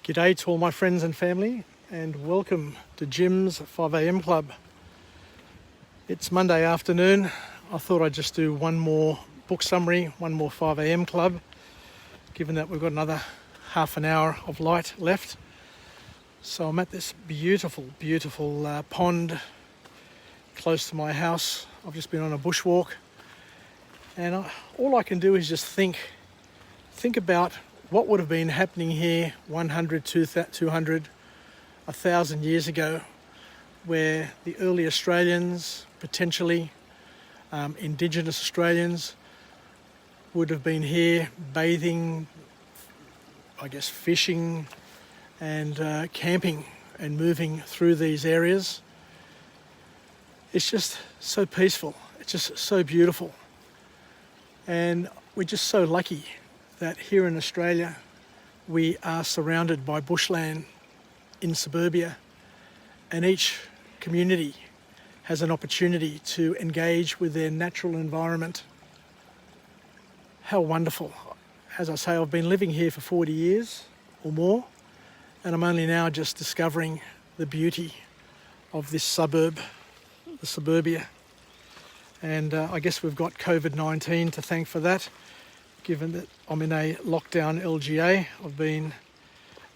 G'day to all my friends and family, and welcome to Jim's 5am Club. It's Monday afternoon. I thought I'd just do one more book summary, one more 5am Club, given that we've got another half an hour of light left. So I'm at this beautiful pond close to my house. I've just been on a bushwalk, and all I can do is just think about what would have been happening here 100, 200, 1,000 years ago, where the early Australians, potentially Indigenous Australians, would have been here bathing, I guess fishing and camping and moving through these areas. It's just so peaceful, it's just so beautiful. And we're just so lucky that here in Australia we are surrounded by bushland in suburbia, and each community has an opportunity to engage with their natural environment. How wonderful. As I say, I've been living here for 40 years or more, and I'm only now just discovering the beauty of this suburb, the suburbia. And I guess we've got COVID-19 to thank for that, given that I'm in a lockdown LGA. I've been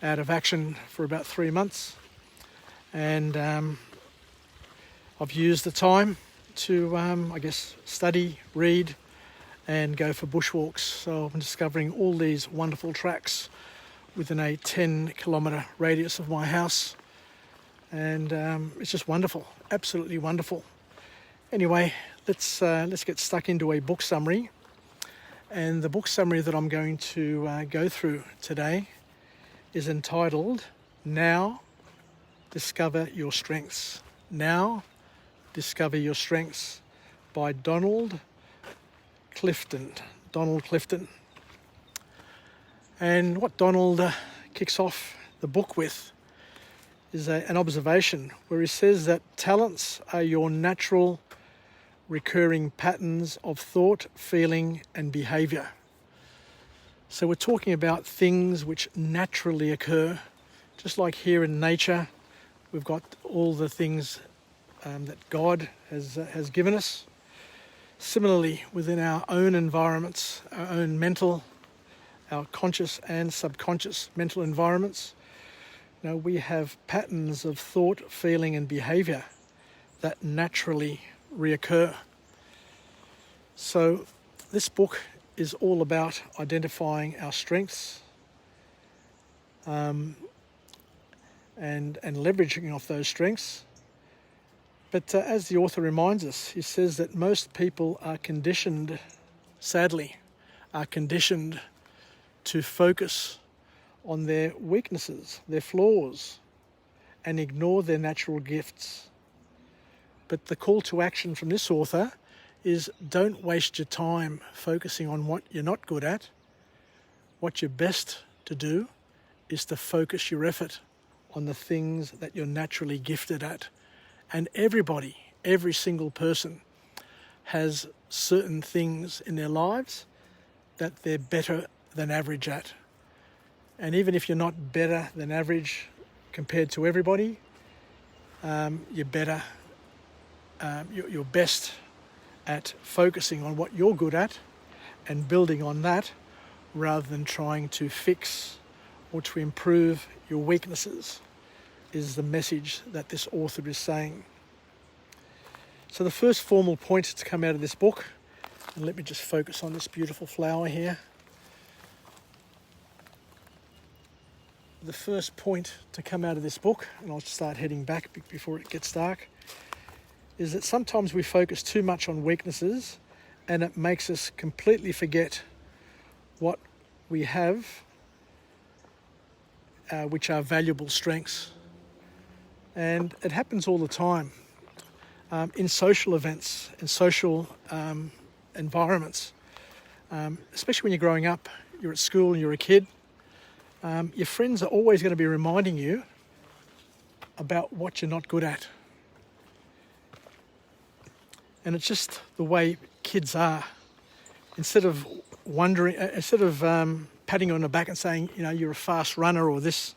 out of action for about 3 months, and I've used the time to, I guess, study, read, and go for bushwalks. So I'm discovering all these wonderful tracks within a 10-kilometre radius of my house, and it's just wonderful, absolutely wonderful. Anyway, let's get stuck into a book summary. And the book summary that I'm going to go through today is entitled Now Discover Your Strengths. Now Discover Your Strengths by Donald Clifton. And what Donald kicks off the book with is an observation where he says that talents are your natural recurring patterns of thought, feeling and behaviour. So we're talking about things which naturally occur, just like here in nature. We've got all the things that God has given us. Similarly, within our own environments, our own mental, our conscious and subconscious mental environments, we have patterns of thought, feeling and behaviour that naturally reoccur. So this book is all about identifying our strengths and leveraging off those strengths. But as the author reminds us, he says that most people are conditioned, sadly, to focus on their weaknesses, their flaws, and ignore their natural gifts. But the call to action from this author is don't waste your time focusing on what you're not good at. What you're best to do is to focus your effort on the things that you're naturally gifted at. And everybody, every single person has certain things in their lives that they're better than average at. And even if you're not better than average compared to everybody, you're better. You're best at focusing on what you're good at and building on that, rather than trying to fix or to improve your weaknesses, is the message that this author is saying. So the first formal point to come out of this book, and let me just focus on this beautiful flower here. The first point to come out of this book, and I'll start heading back before it gets dark, is that sometimes we focus too much on weaknesses and it makes us completely forget what we have, which are valuable strengths. And it happens all the time in social events, in social environments, especially when you're growing up, you're at school and you're a kid. Your friends are always going to be reminding you about what you're not good at. And it's just the way kids are. Instead of patting you on the back and saying, you're a fast runner or this,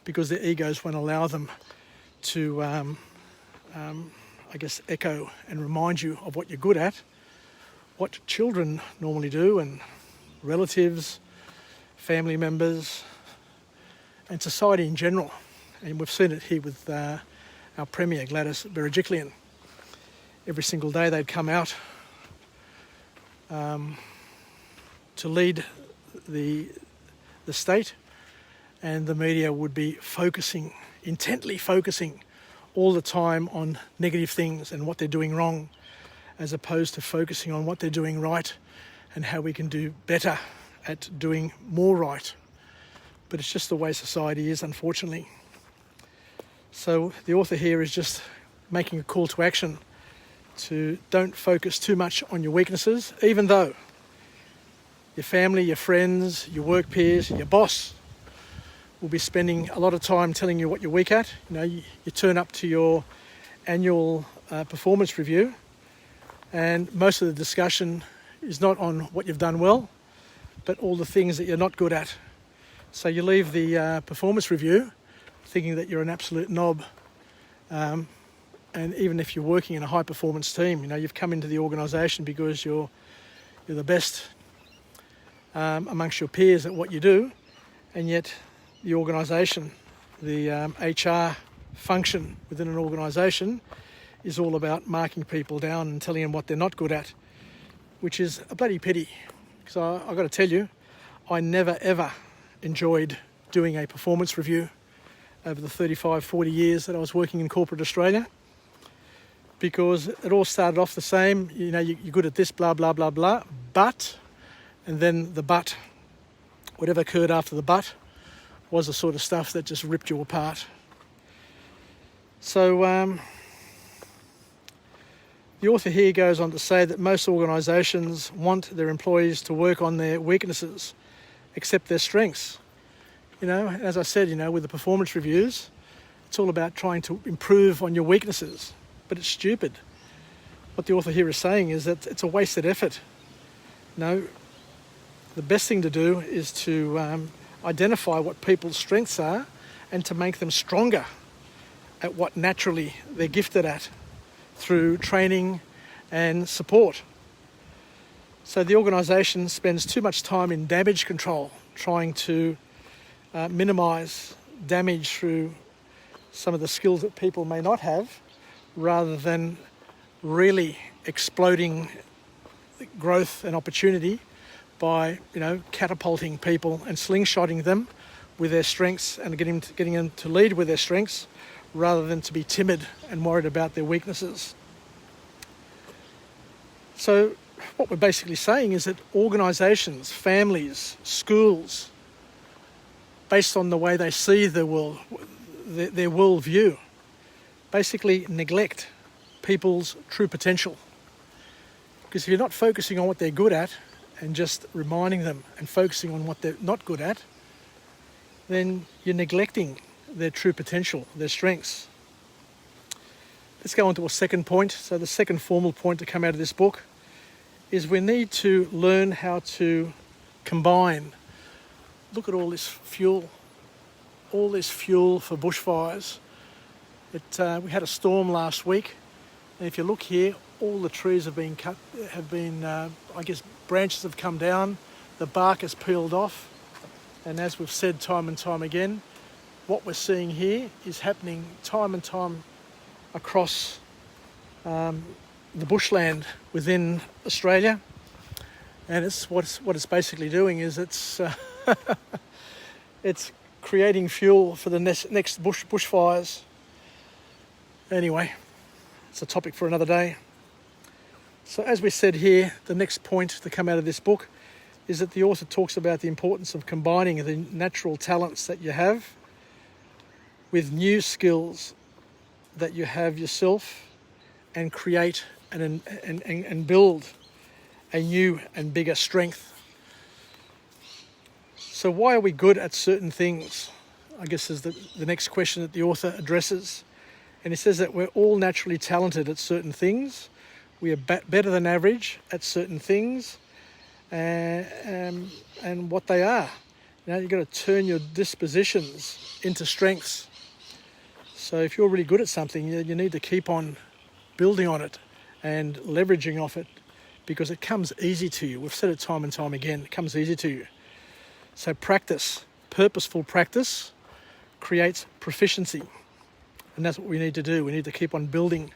because their egos won't allow them to, echo and remind you of what you're good at. What children normally do, and relatives, family members, and society in general. And we've seen it here with our Premier, Gladys Berejiklian. Every single day they'd come out to lead the state, and the media would be intently focusing all the time on negative things and what they're doing wrong, as opposed to focusing on what they're doing right and how we can do better at doing more right. But it's just the way society is, unfortunately. So the author here is just making a call to action to don't focus too much on your weaknesses, even though your family, your friends, your work peers, your boss will be spending a lot of time telling you what you're weak at. You turn up to your annual performance review, and most of the discussion is not on what you've done well, but all the things that you're not good at. So you leave the performance review thinking that you're an absolute knob. And even if you're working in a high performance team, you've come into the organisation because you're the best amongst your peers at what you do, and yet the organisation, the HR function within an organisation, is all about marking people down and telling them what they're not good at, which is a bloody pity. Because I've got to tell you, I never ever enjoyed doing a performance review over the 35, 40 years that I was working in corporate Australia, because it all started off the same. You're good at this, blah, blah, blah, blah, but, and then the but, whatever occurred after the but, was the sort of stuff that just ripped you apart. So the author here goes on to say that most organisations want their employees to work on their weaknesses, accept their strengths. As I said, with the performance reviews, it's all about trying to improve on your weaknesses, but it's stupid. What the author here is saying is that it's a wasted effort. The best thing to do is to identify what people's strengths are and to make them stronger at what naturally they're gifted at through training and support. So the organisation spends too much time in damage control, trying to minimise damage through some of the skills that people may not have, rather than really exploding growth and opportunity by catapulting people and slingshotting them with their strengths and getting them to lead with their strengths, rather than to be timid and worried about their weaknesses. So what we're basically saying is that organisations, families, schools, based on the way they see the world, their worldview, basically neglect people's true potential. Because if you're not focusing on what they're good at and just reminding them and focusing on what they're not good at, then you're neglecting their true potential, their strengths. Let's go on to a second point. So the second formal point to come out of this book is we need to learn how to combine. Look at all this fuel for bushfires. We had a storm last week, and if you look here, all the trees have been cut, branches have come down, the bark has peeled off, and as we've said time and time again, what we're seeing here is happening time and time across the bushland within Australia, and what it's basically doing is it's creating fuel for the next bushfires. Anyway, it's a topic for another day. So as we said here, the next point to come out of this book is that the author talks about the importance of combining the natural talents that you have with new skills that you have yourself, and create and build a new and bigger strength. So why are we good at certain things? I guess is the next question that the author addresses. And he says that we're all naturally talented at certain things. We are better than average at certain things. and what they are. You've got to turn your dispositions into strengths. So if you're really good at something, you need to keep on building on it and leveraging off it, because it comes easy to you. We've said it time and time again, it comes easy to you. So practice, purposeful practice creates proficiency. And that's what we need to do. We need to keep on building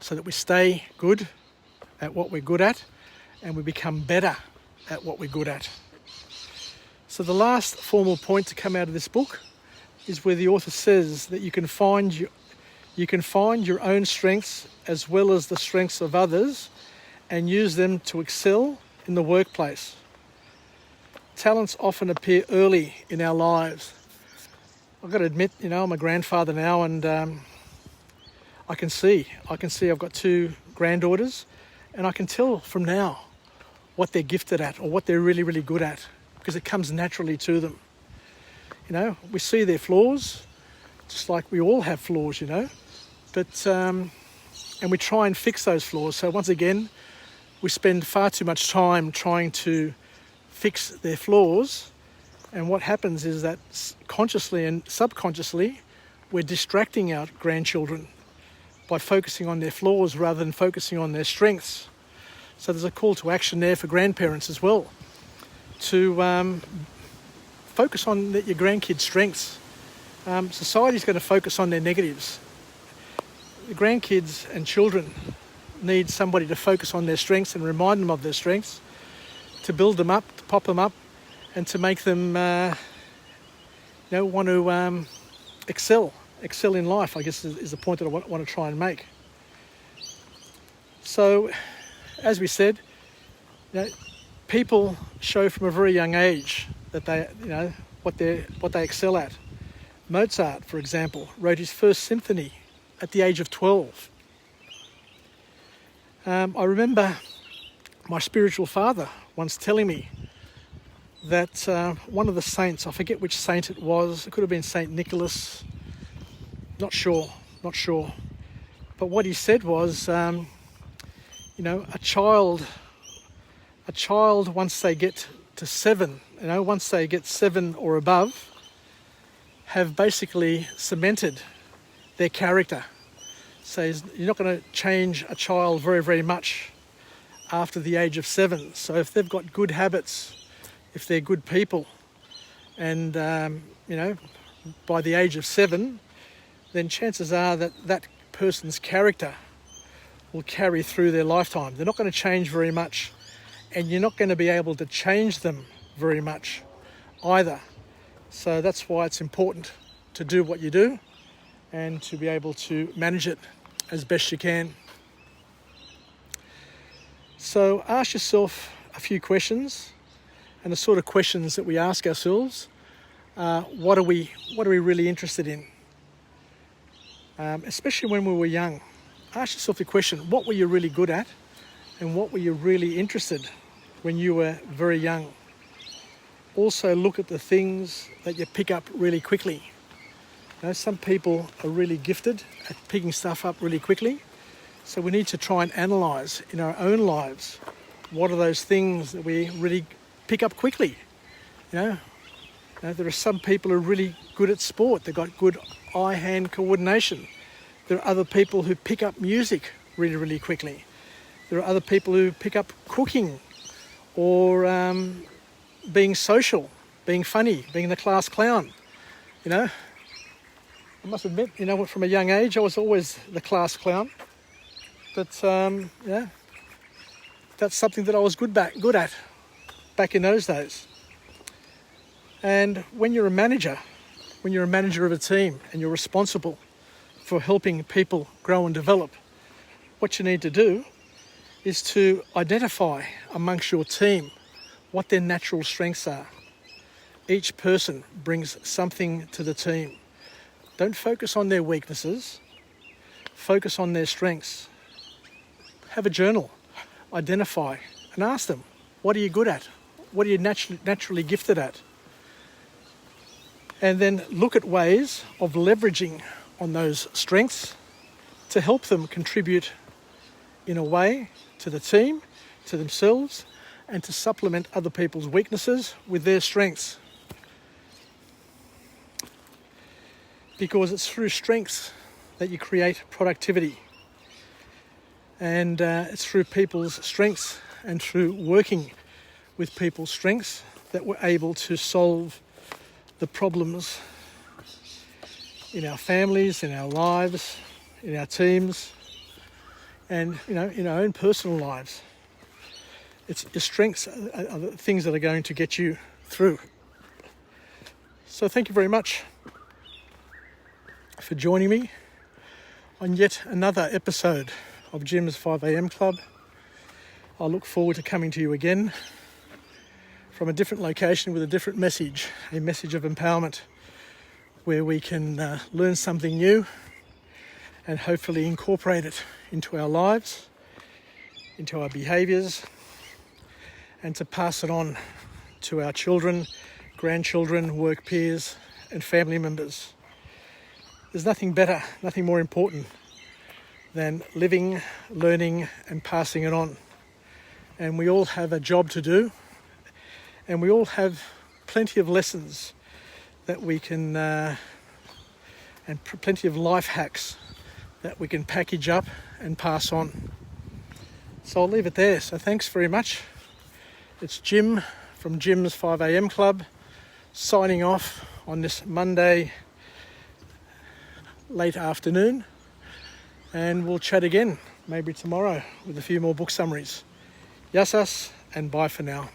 so that we stay good at what we're good at and we become better at what we're good at. So the last formal point to come out of this book is where the author says that you can find your own strengths as well as the strengths of others and use them to excel in the workplace. Talents often appear early in our lives. I've got to admit, I'm a grandfather now, and I can see I've got 2 granddaughters, and I can tell from now what they're gifted at or what they're really, really good at, because it comes naturally to them. We see their flaws, just like we all have flaws, but and we try and fix those flaws. So once again, we spend far too much time trying to fix their flaws, and what happens is that consciously and subconsciously we're distracting our grandchildren by focusing on their flaws rather than focusing on their strengths. So there's a call to action there for grandparents as well, to focus on your grandkids' strengths. Society's going to focus on their negatives. The grandkids and children need somebody to focus on their strengths and remind them of their strengths, to build them up, to pop them up, and to make them want to excel in life, I guess is the point that I want to try and make. So, as we said, people show from a very young age that they, what they excel at. Mozart, for example, wrote his first symphony at the age of 12. I remember my spiritual father once telling me that one of the saints, I forget which saint it was, it could have been Saint Nicholas, not sure. But what he said was, a child once they get to 7, once they get 7 or above, have basically cemented their character. So you're not going to change a child very, very much after the age of 7. So if they've got good habits, if they're good people, and by the age of 7, then chances are that person's character will carry through their lifetime. They're not going to change very much, and you're not going to be able to change them very much either. So that's why it's important to do what you do and to be able to manage it as best you can. So ask yourself a few questions, and the sort of questions that we ask ourselves are, what are we really interested in? Especially when we were young. Ask yourself the question, what were you really good at, and what were you really interested when you were very young? Also look at the things that you pick up really quickly. Some people are really gifted at picking stuff up really quickly, so we need to try and analyse in our own lives what are those things that we really pick up quickly. There are some people who are really good at sport. They've got good eye-hand coordination. There are other people who pick up music really, really quickly. There are other people who pick up cooking or being social, being funny, being the class clown. I must admit, from a young age, I was always the class clown. But, that's something that I was good at back in those days. And when you're a manager of a team and you're responsible for helping people grow and develop, what you need to do is to identify amongst your team what their natural strengths are. Each person brings something to the team. Don't focus on their weaknesses, focus on their strengths. Have a journal, identify and ask them, what are you good at? What are you naturally gifted at? And then look at ways of leveraging on those strengths to help them contribute in a way to the team, to themselves, and to supplement other people's weaknesses with their strengths. Because it's through strengths that you create productivity. And it's through people's strengths and through working with people's strengths that we're able to solve the problems in our families, in our lives, in our teams, and in our own personal lives. It's your strengths are the things that are going to get you through. So thank you very much for joining me on yet another episode of Jim's 5am Club. I look forward to coming to you again from a different location with a different message, a message of empowerment, where we can learn something new and hopefully incorporate it into our lives, into our behaviours, and to pass it on to our children, grandchildren, work peers, and family members. There's nothing better, nothing more important than living, learning, and passing it on. And we all have a job to do, and we all have plenty of lessons that we can, and plenty of life hacks that we can package up and pass on. So I'll leave it there. So thanks very much. It's Jim from Jim's 5am Club, signing off on this Monday late afternoon, and we'll chat again maybe tomorrow with a few more book summaries. Yassas, and bye for now.